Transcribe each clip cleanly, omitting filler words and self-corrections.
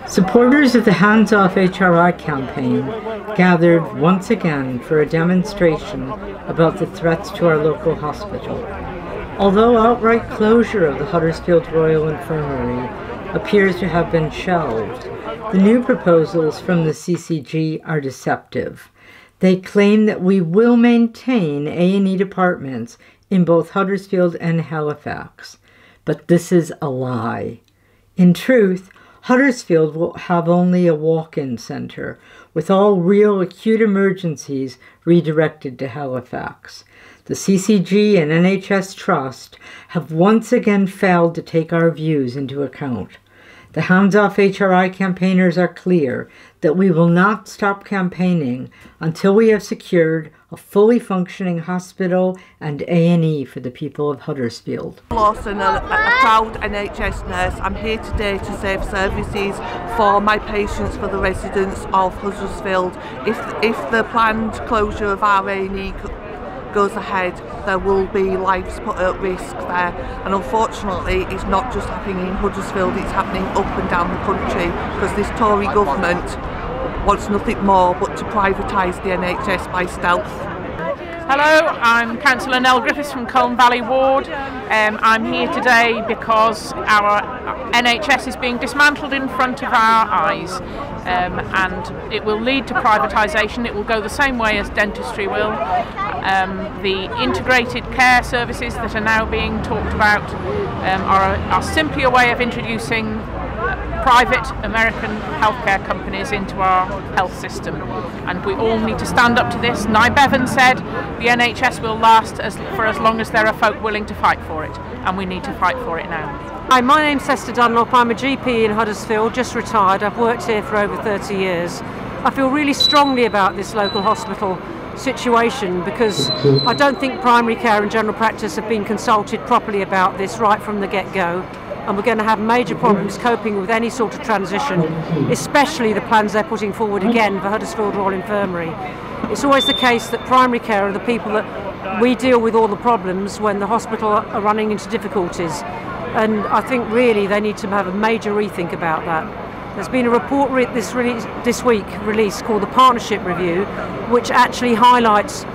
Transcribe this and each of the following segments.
Supporters of the Hands Off HRI campaign gathered once again for a demonstration about the threats to our local hospital. Although outright closure of the Huddersfield Royal Infirmary appears to have been shelved, the new proposals from the CCG are deceptive. They claim that we will maintain A&E departments in both Huddersfield and Halifax, but this is a lie. In truth, Huddersfield will have only a walk-in centre, with all real acute emergencies redirected to Halifax. The CCG and NHS Trust have once again failed to take our views into account. The Hands Off HRI campaigners are clear that we will not stop campaigning until we have secured a fully functioning hospital and A&E for the people of Huddersfield. Lawson, a proud NHS nurse. I'm here today to save services for my patients, for the residents of Huddersfield. If the planned closure of our A&E goes ahead, there will be lives put at risk there, and unfortunately it's not just happening in Huddersfield, it's happening up and down the country, because this Tory government wants nothing more but to privatise the NHS by stealth. Hello, I'm Councillor Nell Griffiths from Colne Valley Ward. I'm here today because our NHS is being dismantled in front of our eyes, and it will lead to privatisation. It will go the same way as dentistry will. The integrated care services that are now being talked about are simply a way of introducing private American healthcare companies into our health system, and we all need to stand up to this. Nye Bevan said the NHS will last for as long as there are folk willing to fight for it, and we need to fight for it now. Hi, my name's Hester Dunlop. I'm a GP in Huddersfield, just retired. I've worked here for over 30 years. I feel really strongly about this local hospital situation because I don't think primary care and general practice have been consulted properly about this right from the get-go, and we're going to have major problems coping with any sort of transition, especially the plans they're putting forward again for Huddersfield Royal Infirmary. It's always the case that primary care are the people that we deal with all the problems when the hospital are running into difficulties, and I think really they need to have a major rethink about that. There's been a report this week released called the Partnership Review, which actually highlights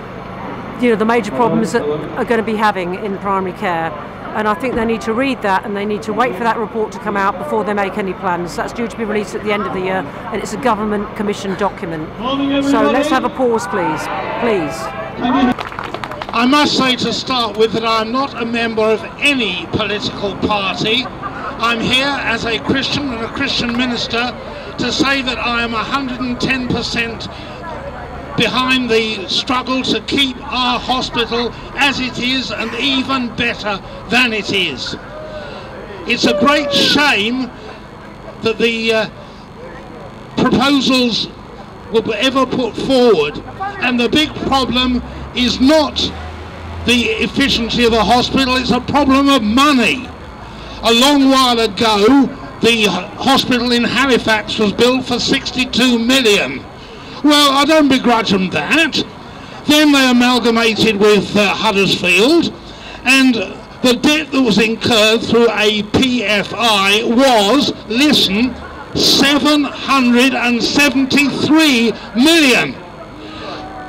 the major problems that are going to be having in primary care. And I think they need to read that, and they need to wait for that report to come out before they make any plans. That's due to be released at the end of the year, and it's a government commissioned document. So let's have a pause, please. I must say to start with that I'm not a member of any political party. I'm here as a Christian and a Christian minister to say that I am 110% behind the struggle to keep our hospital as it is, and even better than it is. It's a great shame that the proposals were ever put forward, and the big problem is not the efficiency of the hospital, it's a problem of money. A long while ago the hospital in Halifax was built for 62 million. Well, I don't begrudge them that. Then they amalgamated with Huddersfield, and the debt that was incurred through a PFI was, listen, 773 million.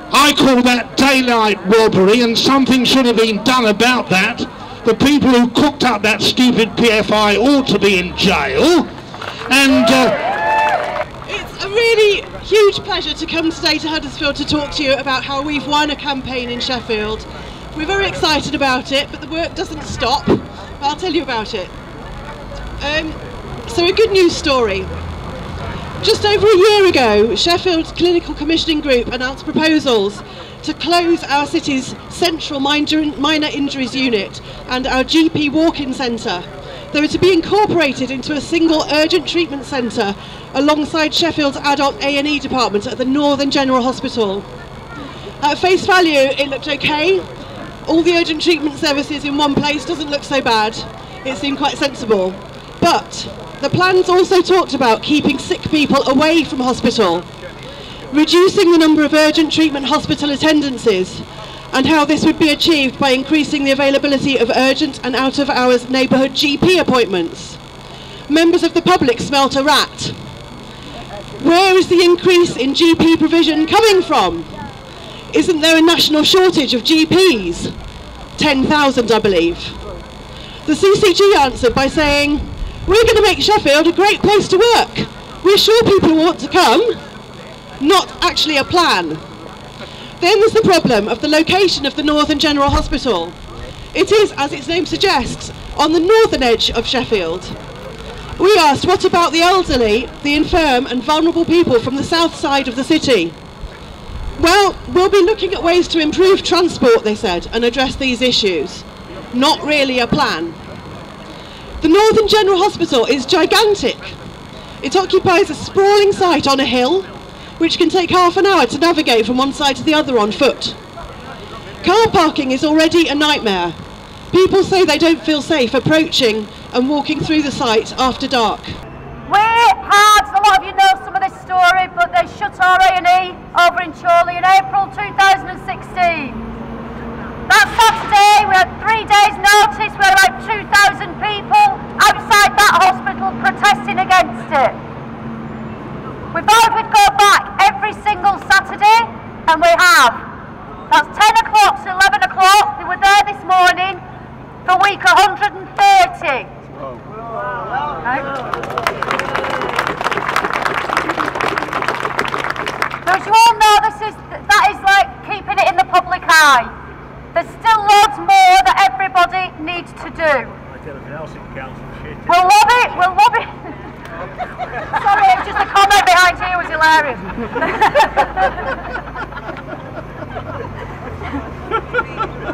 I call that daylight robbery, and something should have been done about that. The people who cooked up that stupid PFI ought to be in jail. And it's a really huge pleasure to come today to Huddersfield to talk to you about how we've won a campaign in Sheffield. We're very excited about it, but the work doesn't stop. I'll tell you about it. So a good news story. Just over a year ago, Sheffield's Clinical Commissioning Group announced proposals to close our city's central minor injuries unit and our GP walk-in centre. They were to be incorporated into a single urgent treatment centre alongside Sheffield's adult A&E department at the Northern General Hospital. At face value, it looked okay. All the urgent treatment services in one place doesn't look so bad. It seemed quite sensible. But the plans also talked about keeping sick people away from hospital, reducing the number of urgent treatment hospital attendances, and how this would be achieved by increasing the availability of urgent and out-of-hours neighbourhood GP appointments. members of the public smelt a rat. Where is the increase in GP provision coming from? Isn't there a national shortage of GPs? 10,000, I believe. The CCG answered by saying, we're going to make Sheffield a great place to work. We're sure people want to come. Not actually a plan. Then there's the problem of the location of the Northern General Hospital. It is, as its name suggests, on the northern edge of Sheffield. We asked, what about the elderly, the infirm and vulnerable people from the south side of the city? Well, we'll be looking at ways to improve transport, they said, and address these issues. Not really a plan. The Northern General Hospital is gigantic. It occupies a sprawling site on a hill, which can take half an hour to navigate from one side to the other on foot. Car parking is already a nightmare. People say they don't feel safe approaching and walking through the site after dark. We had, a lot of you know some of this story, but they shut our A&E over in Chorley in April 2016. That Saturday we had 3 days notice, we had about 2,000 people outside that hospital protesting against it. We thought we'd go back every single Saturday, and we have. That's 10 o'clock to 11 o'clock, we were there this morning for week 130. Right. So as you all know, that is like keeping it in the public eye. There's still loads more that everybody needs to do. We'll lobby. Sorry, it's just the comment behind here was hilarious.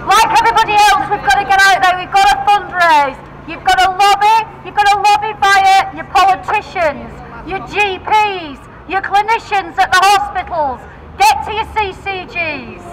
Like everybody else, we've got to get out there, we've got to fundraise. You've got to lobby via your politicians, your GPs, your clinicians at the hospitals. Get to your CCGs.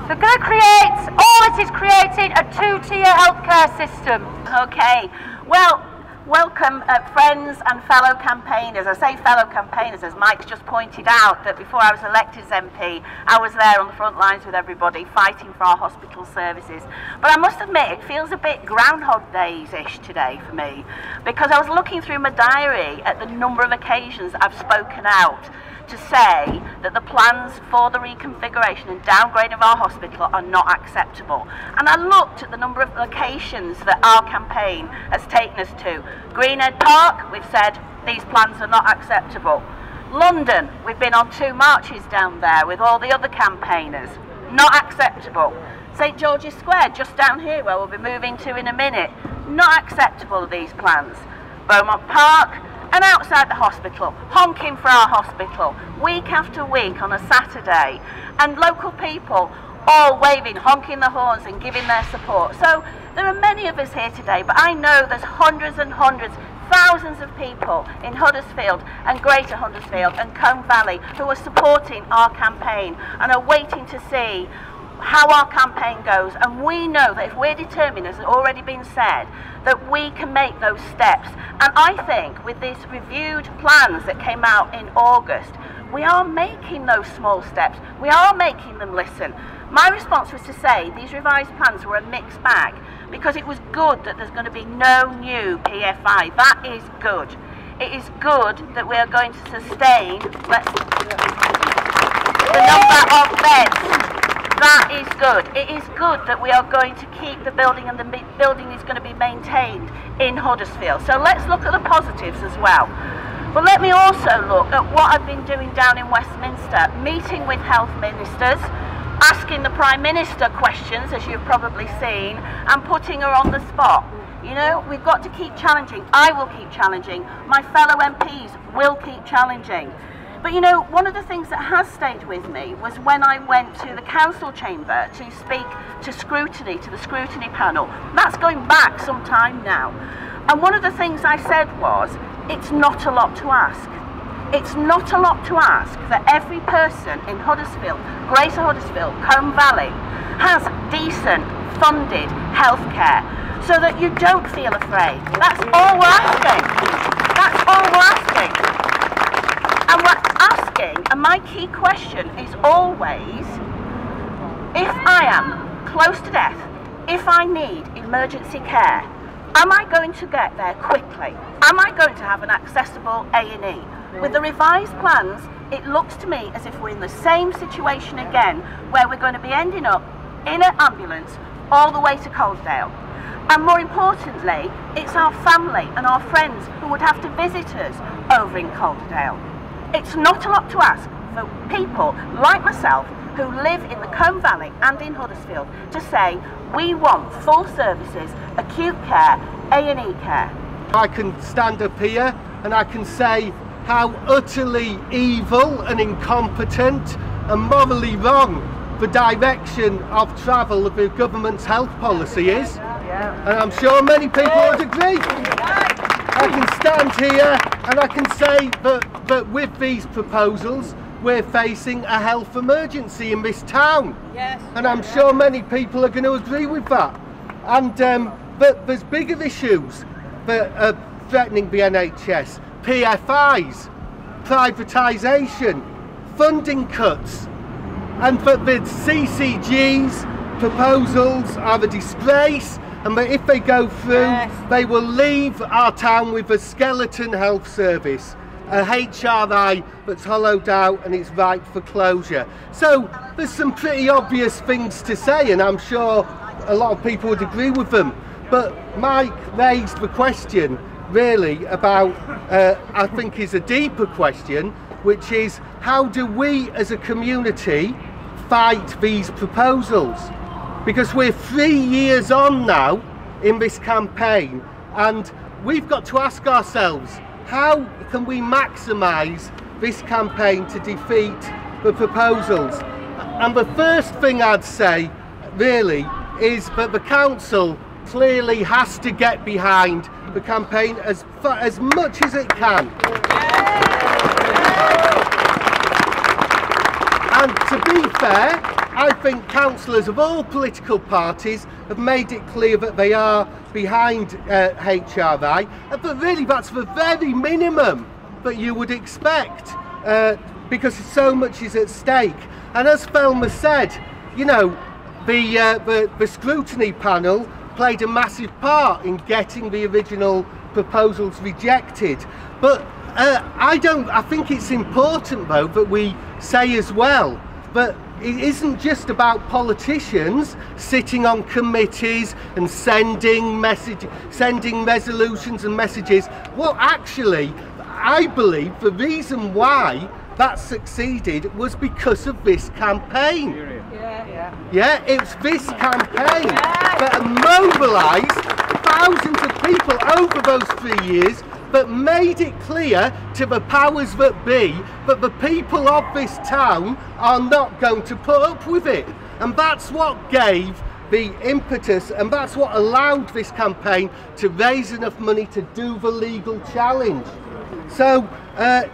They're going to create, all it is creating, a two-tier healthcare system. Okay, well, welcome friends and fellow campaigners. I say fellow campaigners as Mike's just pointed out that before I was elected as MP, I was there on the front lines with everybody fighting for our hospital services. But I must admit, it feels a bit Groundhog Days-ish today for me, because I was looking through my diary at the number of occasions I've spoken out to say that the plans for the reconfiguration and downgrade of our hospital are not acceptable. And I looked at the number of locations that our campaign has taken us to. Greenhead Park, we've said these plans are not acceptable. London, we've been on 2 marches down there with all the other campaigners. Not acceptable. St George's Square, just down here where we'll be moving to in a minute. Not acceptable, these plans. Beaumont Park, and outside the hospital, honking for our hospital, week after week on a Saturday, and local people all waving, honking the horns and giving their support. So there are many of us here today, but I know there's hundreds and hundreds, thousands of people in Huddersfield and Greater Huddersfield and Combe Valley who are supporting our campaign and are waiting to see how our campaign goes. And we know that if we're determined, as has already been said, that we can make those steps. And I think with these reviewed plans that came out in August, we are making those small steps. We are making them listen. My response was to say these revised plans were a mixed bag, because it was good that there's going to be no new PFI. That is good. It is good that we are going to sustain the number of beds. That is good. It is good that we are going to keep the building, and the building is going to be maintained in Huddersfield. So let's look at the positives as well. But let me also look at what I've been doing down in Westminster, meeting with health ministers, asking the Prime Minister questions, as you've probably seen, and putting her on the spot. You know, we've got to keep challenging. I will keep challenging. My fellow MPs will keep challenging. But you know, one of the things that has stayed with me was when I went to the council chamber to speak to scrutiny, to the scrutiny panel. That's going back some time now. And one of the things I said was, it's not a lot to ask. It's not a lot to ask that every person in Huddersfield, Greater Huddersfield, Combe Valley, has decent, funded healthcare, so that you don't feel afraid. That's all we're asking. That's all we're asking. And we're asking, and my key question is always, if I am close to death, if I need emergency care, Am I going to get there quickly? Am I going to have an accessible A&E? With the revised plans, it looks to me as if we're in the same situation again, where we're going to be ending up in an ambulance all the way to Calderdale. And more importantly, it's our family and our friends who would have to visit us over in Calderdale. It's not a lot to ask for people like myself who live in the Combe Valley and in Huddersfield to say we want full services, acute care, A&E care. I can stand up here and I can say how utterly evil and incompetent and morally wrong the direction of travel of the government's health policy is. And I'm sure many people would agree. I can stand here and I can say that with these proposals we're facing a health emergency in this town. Yes. And I'm sure many people are going to agree with that. And but there's bigger issues that are threatening the NHS. PFIs, privatisation, funding cuts, and that the CCG's proposals are a disgrace, and that if they go through, they will leave our town with a skeleton health service, a HRI that's hollowed out and it's ripe for closure. So there's some pretty obvious things to say, and I'm sure a lot of people would agree with them. But Mike raised the question really about, I think is a deeper question, which is how do we as a community fight these proposals? Because we're 3 years on now in this campaign, and we've got to ask ourselves, how can we maximise this campaign to defeat the proposals? And the first thing I'd say really is that the council clearly has to get behind the campaign as much as it can. And to be fair, I think councillors of all political parties have made it clear that they are behind HRI, but really that's the very minimum that you would expect, because so much is at stake. And as Thelma said, you know, the scrutiny panel played a massive part in getting the original proposals rejected. But I think it's important though that we say as well that it isn't just about politicians sitting on committees and sending resolutions and messages. Well, actually, I believe the reason why that succeeded was because of this campaign. Yeah, it's this campaign that mobilised thousands of people over those 3 years, but made it clear to the powers that be that the people of this town are not going to put up with it. And that's what gave the impetus, and that's what allowed this campaign to raise enough money to do the legal challenge. So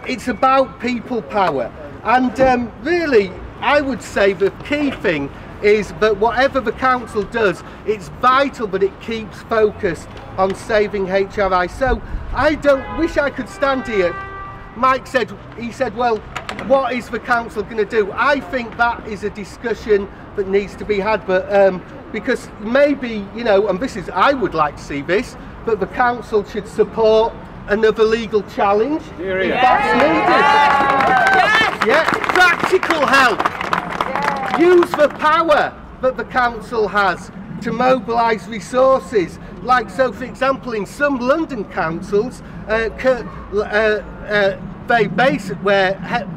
it's about people power. And really, I would say the key thing is that whatever the council does, it's vital that it keeps focused on saving HRI. So I don't wish I could stand here. Mike said, well, what is the council going to do? I think that is a discussion that needs to be had, but because maybe, you know, and this is, I would like to see this, but the council should support another legal challenge if that's needed. Yeah, practical help. Use the power that the council has to mobilise resources. Like, so for example, in some London councils, where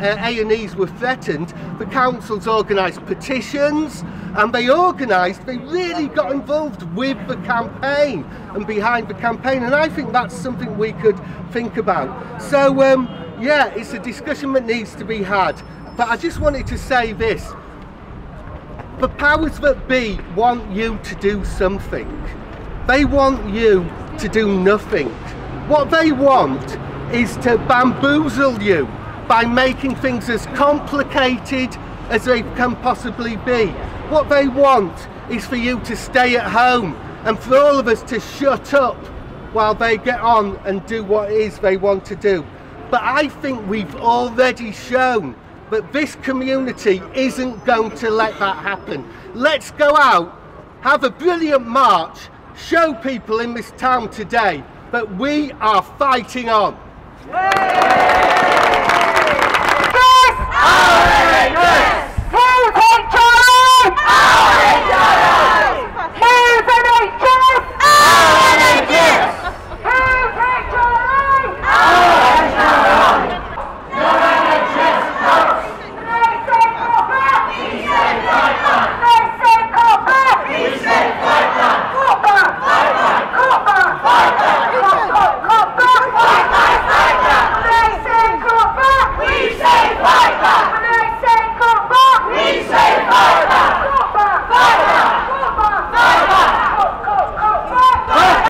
A&Es were threatened, the councils organised petitions, and they really got involved with the campaign and behind the campaign, and I think that's something we could think about. So yeah, it's a discussion that needs to be had, but I just wanted to say this. The powers that be want you to do something. They want you to do nothing. What they want is to bamboozle you by making things as complicated as they can possibly be. What they want is for you to stay at home and for all of us to shut up while they get on and do what it is they want to do. But I think we've already shown that this community isn't going to let that happen. Let's go out, have a brilliant march, show people in this town today that we are fighting on.